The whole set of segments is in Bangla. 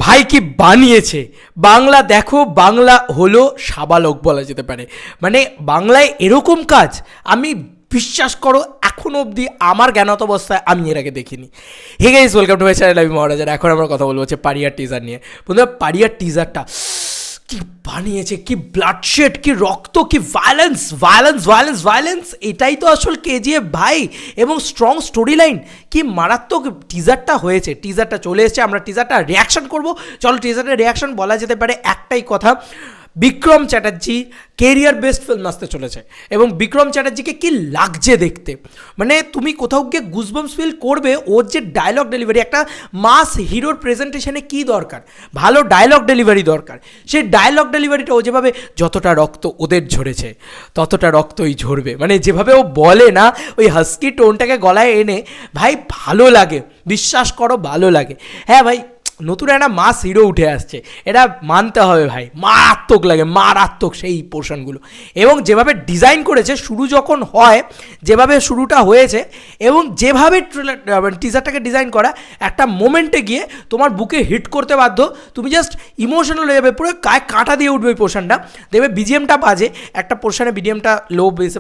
ভাই কি বানিয়েছে বাংলা। দেখো বাংলা হলো সাবালক বলা যেতে পারে, মানে বাংলায় এরকম কাজ আমি বিশ্বাস করো এখনো অবধি আমার জ্ঞানত অবস্থায় আমি এর আগে দেখিনি। Hey guys, welcome to my channel, আমি মহারাজার। এখন আমরা কথা বলবো হচ্ছে পারিয়ার টিজার নিয়ে। বন্ধুরা, পারিয়ার টিজারটা কি বানিয়েছে, কি ব্লাডশেড, কি রক্ত, কি ভায়োলেন্স ভায়োলেন্স ভায়োলেন্স ভায়োলেন্স, এটাই তো আসল কেজিএফ ভাই। এবং স্ট্রং স্টোরি লাইন, কি মারাত্মক টিজারটা হয়েছে। টিজারটা চলে এসেছে, আমরা টিজারটা রিয়াকশন করবো। চলো টিজারের রিয়াকশন বলা যেতে পারে একটাই কথা, Vikram Chatterjee career best film আসতে চলেছে এবং বিক্রম চ্যাটার্জিকে কি লাগছে দেখতে, মানে তুমি কোথাও গিয়ে গুজবাম্পস ফিল করবে। ওর যে ডায়লগ ডেলিভারি, একটা মাস হিরোর প্রেজেন্টেশনে কি দরকার, ভালো ডায়লগ ডেলিভারি দরকার। সেই ডায়লগ ডেলিভারিটা ও যেভাবে, যতটা রক্ত ওদের ঝরেছে ততটা রক্তই ঝরবে, মানে যেভাবে ও বলে না, ওই হাস্কি টোনটাকে গলায় এনে, ভাই ভালো লাগে, বিশ্বাস করো ভালো লাগে। হ্যাঁ ভাই, নতুন একটা মাস হিরো উঠে আসছে, এটা মানতে হবে ভাই। মারাত্মক লাগে, মারাত্মক সেই পোর্শনগুলো। এবং যেভাবে ডিজাইন করেছে, শুরু যখন হয়, যেভাবে শুরুটা হয়েছে এবং যেভাবে টিজারটাকে ডিজাইন করা, একটা মোমেন্টে গিয়ে তোমার বুকে হিট করতে বাধ্য, তুমি জাস্ট ইমোশনাল হয়ে যাবে, পুরো গায়ে কাঁটা দিয়ে উঠবে ওই পোর্শনটা। দেখবে বিজিএমটা বাজে, একটা পোর্শনে বিজিএমটা লো বেসে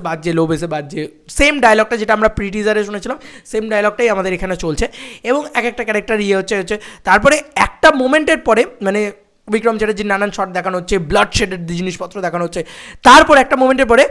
বাজছে, সেম ডায়লগটা যেটা আমরা প্রি টিজারে শুনেছিলাম, সেম ডায়লগটাই আমাদের এখানে চলছে। এবং এক একটা ক্যারেক্টার হচ্ছে তারপরে একটা মোমেন্টের পরে, মানে বিক্রম চ্যাটার্জির নানান শট দেখানো হচ্ছে, ব্লাড শেডের জিনিসপত্র দেখানো হচ্ছে, তারপর একটা মোমেন্টের পরে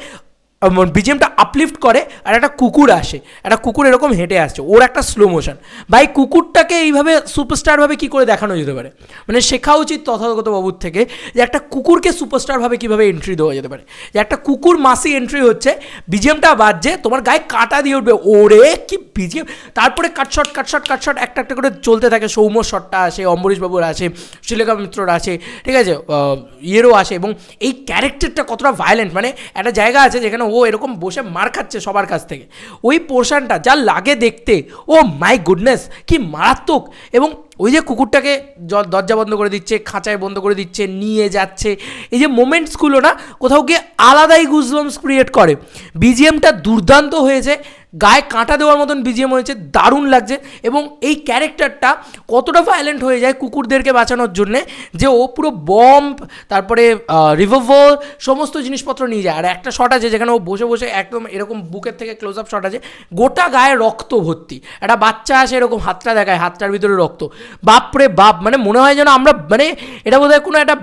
বিজিএমটা আপলিফট করে আর একটা কুকুর আসে, একটা কুকুর এরকম হেঁটে আসছে, ওর একটা স্লো মোশন। ভাই কুকুরটাকে এইভাবে সুপারস্টারভাবে কী করে দেখানো যেতে পারে, মানে শেখা উচিত তথাগত বাবুর থেকে, যে একটা কুকুরকে সুপারস্টারভাবে কীভাবে এন্ট্রি দেওয়া যেতে পারে। যে একটা কুকুর মাসি এন্ট্রি হচ্ছে, বিজিএমটা বাজছে, তোমার গায়ে কাঁটা দিয়ে উঠবে, ওরে কি বিজিএম। তারপরে কাটশট একটা একটা করে চলতে থাকে, সৌম্য শটটা আসে, অম্বরীশ বাবুর আসে, শ্রীলেখা মিত্রর আসে, ঠিক আছে, ইয়েরও আসে। এবং এই ক্যারেক্টারটা কতটা ভায়োলেন্ট, মানে একটা জায়গা আছে যেখানে ও এরকম বসে মার খাচ্ছে সবার কাছ থেকে, ওই পোর্শনটা যা লাগে দেখতে, ও মাই গুডনেস কি মারাত্মক। এবং ওই যে কুকুরটাকে দরজা বন্ধ করে দিচ্ছে, খাঁচায় বন্ধ করে দিচ্ছে, নিয়ে যাচ্ছে, এই যে মোমেন্টসগুলো না কোথাও গিয়ে আলাদাই গুজবাম্পস ক্রিয়েট করে। বিজিএমটা দুর্দান্ত হয়েছে, গায়ে কাঁটা দেওয়ার মতন বিজিএম হয়েছে, দারুণ লাগছে। এবং এই ক্যারেক্টারটা কতটা ভায়োলেন্ট হয়ে যায় কুকুরদেরকে বাঁচানোর জন্যে, যে ও পুরো বম্ব, তারপরে রিভলভার, সমস্ত জিনিসপত্র নিয়ে যায়। আর একটা শট আছে যেখানে ও বসে বসে একদম এরকম বুকের থেকে ক্লোজ আপ শট আছে, গোটা গায়ে রক্ত ভর্তি, একটা বাচ্চা আসে এরকম হাতটা দেখায়, হাতটার ভিতরে রক্ত, বাপরে বাপ, মানে মনে হয় যেন আমরা, মানে এটা বোধহয় কোনো একটা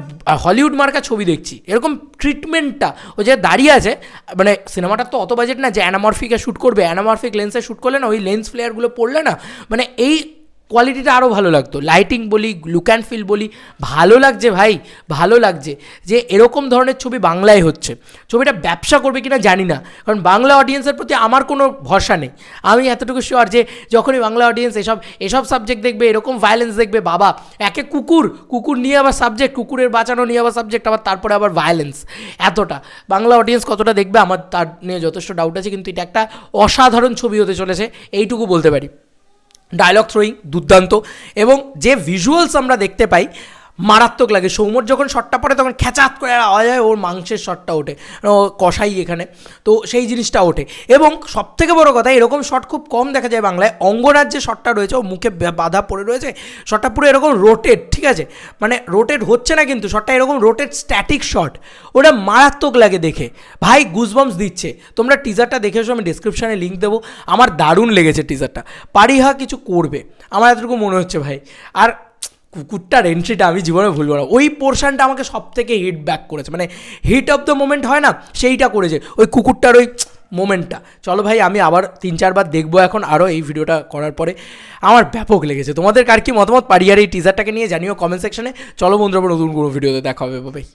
হলিউড মার্কা ছবি দেখছি, এরকম ট্রিটমেন্টটা। ও যে দাঁড়িয়ে আছে, মানে সিনেমাটার তো অত বাজেট না যে অ্যানামরফিকে শ্যুট করবে, অ্যানামরফিক লেন্সে শ্যুট করলে না, ওই লেন্স ফ্লেয়ারগুলো পড়লে না, মানে এই কোয়ালিটিটা আরও ভালো লাগতো। লাইটিং বলি, লুক অ্যান্ড ফিল বলি, ভালো লাগছে ভাই, ভালো লাগছে যে এরকম ধরনের ছবি বাংলায় হচ্ছে। ছবিটা ব্যবসা করবে কিনা জানি না, কারণ বাংলা অডিয়েন্সের প্রতি আমার কোনো ভরসা নেই। আমি এতটুকু শিওর যে যখনই বাংলা অডিয়েন্স এসব সাবজেক্ট দেখবে, এরকম ভায়োলেন্স দেখবে, বাবা একে কুকুর নিয়ে আবার সাবজেক্ট, কুকুরের বাঁচানো নিয়ে আবার সাবজেক্ট, আবার তারপরে আবার ভায়োলেন্স, এতটা বাংলা অডিয়েন্স কতটা দেখবে আমার তার নিয়ে যথেষ্ট ডাউট আছে। কিন্তু এটা একটা অসাধারণ ছবি হতে চলেছে, এইটুকু বলতে পারি। ডায়লগ থ্রোয়িং দুর্দান্ত, এবং যে ভিজুয়ালস আমরা দেখতে পাই মারাত্মক লাগে। সৌম্যর যখন শটটা পড়ে তখন খ্যাচাত করে আওয়াজ হয়, ওর মাংসের শটটা ওঠে, ও কষাই এখানে, তো সেই জিনিসটা ওঠে। এবং সবথেকে বড় কথা, এরকম শট খুব কম দেখা যায় বাংলায়। অঙ্গরাজ যে শটটা রয়েছে, ও মুখে বাধা পড়ে রয়েছে, শটটা পুরো এরকম রোটেট, ঠিক আছে, মানে রোটেট হচ্ছে না কিন্তু শটটা এরকম রোটেট, স্ট্যাটিক শট, ওটা মারাত্মক লাগে দেখে ভাই, গুজবাম্পস দিচ্ছে। তোমরা টিজারটা দেখে এসো, আমি ডিসক্রিপশানে লিঙ্ক দেবো। আমার দারুণ লেগেছে টিজারটা, পারিহা কিছু করবে আমার এতটুকু মনে হচ্ছে ভাই। আর কুকুরটার এন্ট্রিটা আমি জীবনে ভুলবো না, ওই পোর্শনটা আমাকে সব থেকে হিট ব্যাক করেছে, মানে হিট অফ দ্য মোমেন্ট হয় না, সেইটা করেছে ওই কুকুরটার ওই মোমেন্টটা। চলো ভাই, আমি আবার 3-4 বার দেখবো এখন আরও এই ভিডিওটা করার পরে। আমার ব্যাপক লেগেছে। তোমাদের কার কি মতামত পারিয়ার এই টিজারটাকে নিয়ে জানিও কমেন্ট সেকশনে। চলো বন্ধুরা, নতুন কোনো ভিডিওতে দেখা হবে ভাই।